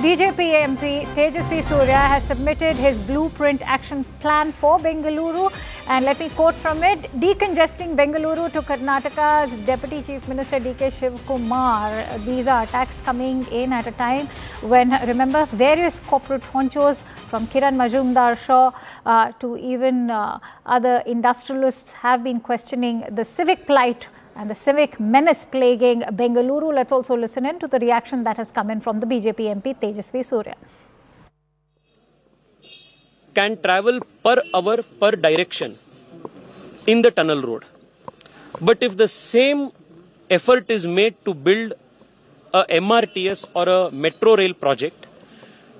BJP MP Tejasvi Surya has submitted his blueprint action plan for Bengaluru, and let me quote from it: decongesting Bengaluru to Karnataka's Deputy Chief Minister DK Shivakumar. These are attacks coming in at a time when, remember, various corporate honchos from Kiran Majumdar Shaw to even other industrialists have been questioning the civic plight and the civic menace plaguing Bengaluru. Let's also listen in to the reaction that has come in from the BJP MP Tejasvi Surya. Can travel per hour per direction in the tunnel road. But if the same effort is made to build a MRTS or a metro rail project,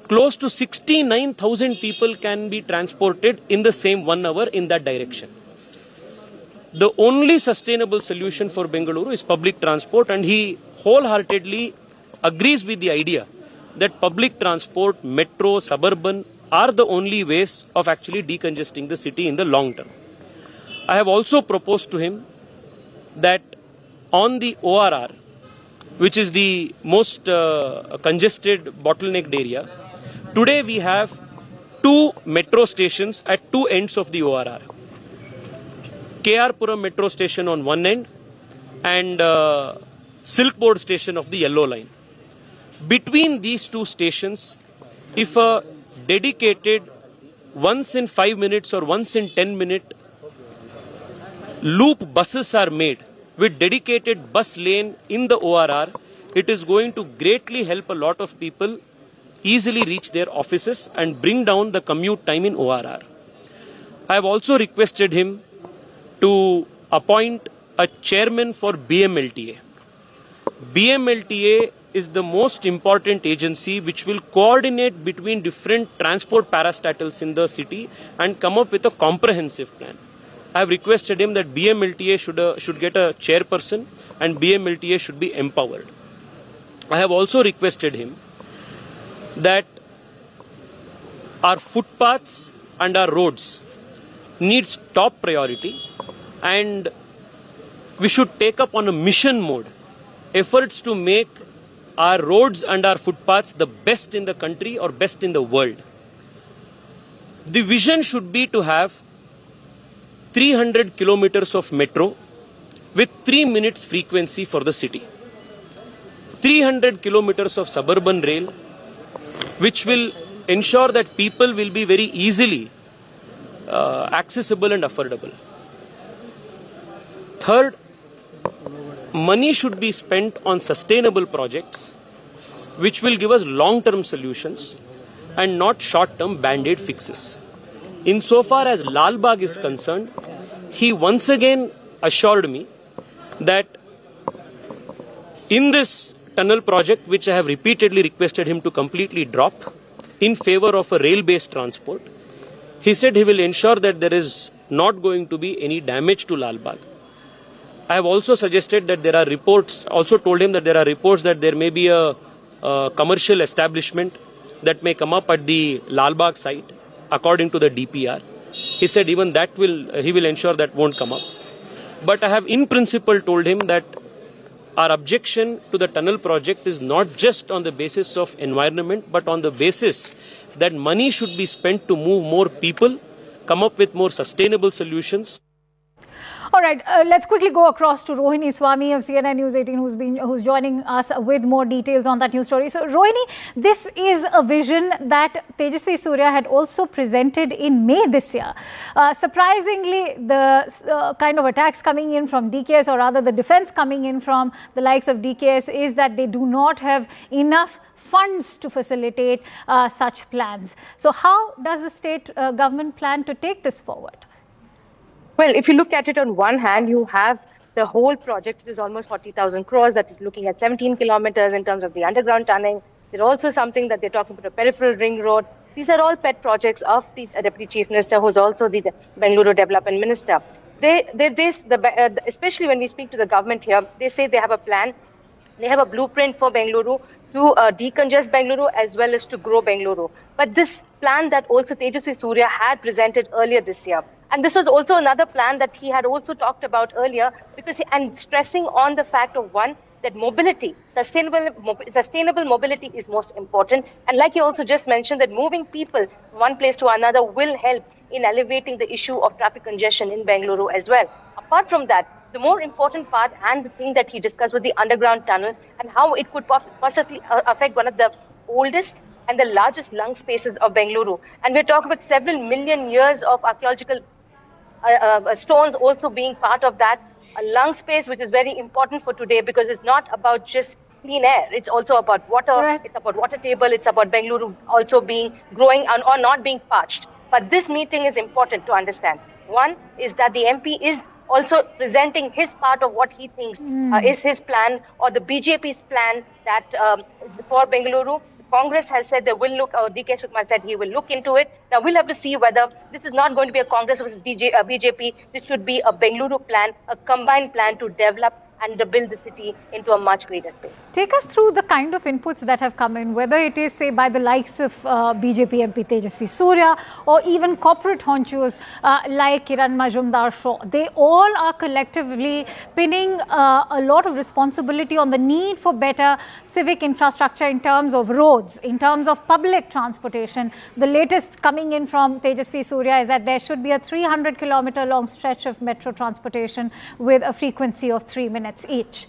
close to 69,000 people can be transported in the same 1 hour in that direction. The only sustainable solution for Bengaluru is public transport, and he wholeheartedly agrees with the idea that public transport, metro, suburban are the only ways of actually decongesting the city in the long term. I have also proposed to him that on the ORR, which is the most congested bottlenecked area, today we have 2 metro stations at 2 ends of the ORR. KR Puram metro station on one end and Silk Board station of the yellow line. Between these 2 stations, if a dedicated once in 5 minutes or once in 10 minute loop buses are made with dedicated bus lane in the ORR, it is going to greatly help a lot of people easily reach their offices and bring down the commute time in ORR. I have also requested him to appoint a chairman for BMLTA. BMLTA is the most important agency which will coordinate between different transport parastatals in the city and come up with a comprehensive plan. I have requested him that BMLTA should get a chairperson and BMLTA should be empowered. I have also requested him that our footpaths and our roads needs top priority, and we should take up on a mission mode efforts to make our roads and our footpaths the best in the country or best in the world. The vision should be to have 300 kilometers of metro with 3 minutes frequency for the city. 300 kilometers of suburban rail, which will ensure that people will be very easily accessible and affordable. Third, money should be spent on sustainable projects which will give us long-term solutions and not short-term band-aid fixes. Insofar as Lal Bagh is concerned, he once again assured me that in this tunnel project, which I have repeatedly requested him to completely drop in favor of a rail-based transport, he said he will ensure that there is not going to be any damage to Lal Bagh. I have also suggested that there are reports, also told him that there are reports that there may be a commercial establishment that may come up at the Lal Bagh site according to the DPR. He said even that he will ensure that won't come up. But I have in principle told him that our objection to the tunnel project is not just on the basis of environment, but on the basis that money should be spent to move more people, come up with more sustainable solutions. All right, let's quickly go across to Rohini Swami of CNN News 18, who's joining us with more details on that news story. So, Rohini, this is a vision that Tejasvi Surya had also presented in May this year. Surprisingly, the kind of attacks coming in from DKS, or rather the defense coming in from the likes of DKS, is that they do not have enough funds to facilitate such plans. So, how does the state government plan to take this forward? Well, if you look at it on one hand, you have the whole project, which is almost 40,000 crores, that is looking at 17 kilometers in terms of the underground tunneling. There's also something that they're talking about, a peripheral ring road. These are all pet projects of the Deputy Chief Minister, who's also the Bengaluru Development Minister. Especially when we speak to the government here, they say they have a plan. They have a blueprint for Bengaluru to decongest Bengaluru as well as to grow Bengaluru. But this plan that also Tejasvi Surya had presented earlier this year, and this was also another plan that he had also talked about earlier, and stressing on the fact of, one, that sustainable mobility is most important. And like you also just mentioned, that moving people from one place to another will help in elevating the issue of traffic congestion in Bengaluru as well. Apart from that, the more important part and the thing that he discussed was the underground tunnel and how it could possibly affect one of the oldest and the largest lung spaces of Bengaluru. And we're talking about several million years of archaeological stones also being part of that. A lung space which is very important for today because it's not about just clean air. It's also about water. Right. It's about water table. It's about Bengaluru also being growing or not being parched. But this meeting is important to understand. One is that the MP is also presenting his part of what he thinks is his plan or the BJP's plan that for Bengaluru. Congress has said they will look, or DK Shukma said he will look into it. Now we'll have to see whether this is not going to be a Congress versus BJP. This should be a Bengaluru plan, a combined plan to develop and to build the city into a much greater space. Take us through the kind of inputs that have come in, whether it is, say, by the likes of BJP MP Tejasvi Surya or even corporate honchos like Kiran Majumdar-Shaw. They all are collectively pinning a lot of responsibility on the need for better civic infrastructure in terms of roads, in terms of public transportation. The latest coming in from Tejasvi Surya is that there should be a 300-kilometer long stretch of metro transportation with a frequency of 3 minutes each.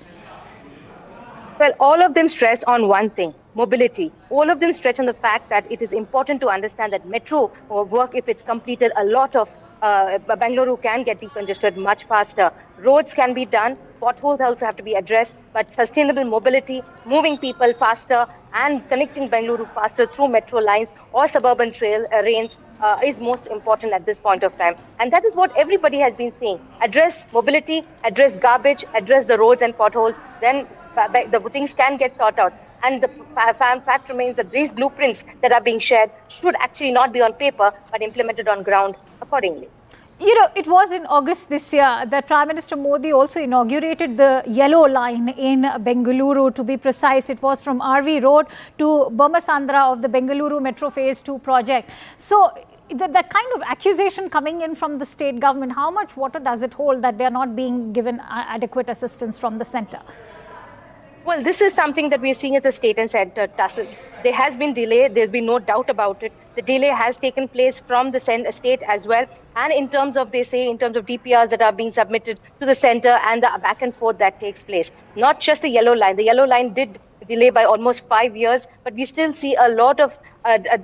Well, all of them stress on one thing, mobility. All of them stretch on the fact that it is important to understand that metro work, if it's completed, a lot of Bengaluru can get decongested much faster. Roads can be done, potholes also have to be addressed, but sustainable mobility, moving people faster and connecting Bengaluru faster through metro lines or suburban trains is most important at this point of time. And that is what everybody has been saying. Address mobility, address garbage, address the roads and potholes, then the things can get sorted out. And the fact remains that these blueprints that are being shared should actually not be on paper, but implemented on ground accordingly. You know, it was in August this year that Prime Minister Modi also inaugurated the Yellow Line in Bengaluru. To be precise, it was from RV Road to Bomasandra of the Bengaluru Metro Phase 2 project. So, that kind of accusation coming in from the state government, how much water does it hold that they are not being given adequate assistance from the centre? Well, this is something that we are seeing as a state and centre tussle. There has been delay. There's been no doubt about it. The delay has taken place from the state as well. And in terms of, they say, in terms of DPRs that are being submitted to the centre and the back and forth that takes place. Not just the Yellow Line. The Yellow Line did delay by almost 5 years, but we still see a lot of,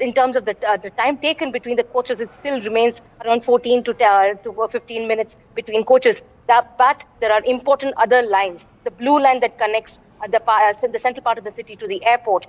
in terms of the time taken between the coaches, it still remains around 14 to 15 minutes between coaches. But there are important other lines. The blue line that connects the central part of the city to the airport.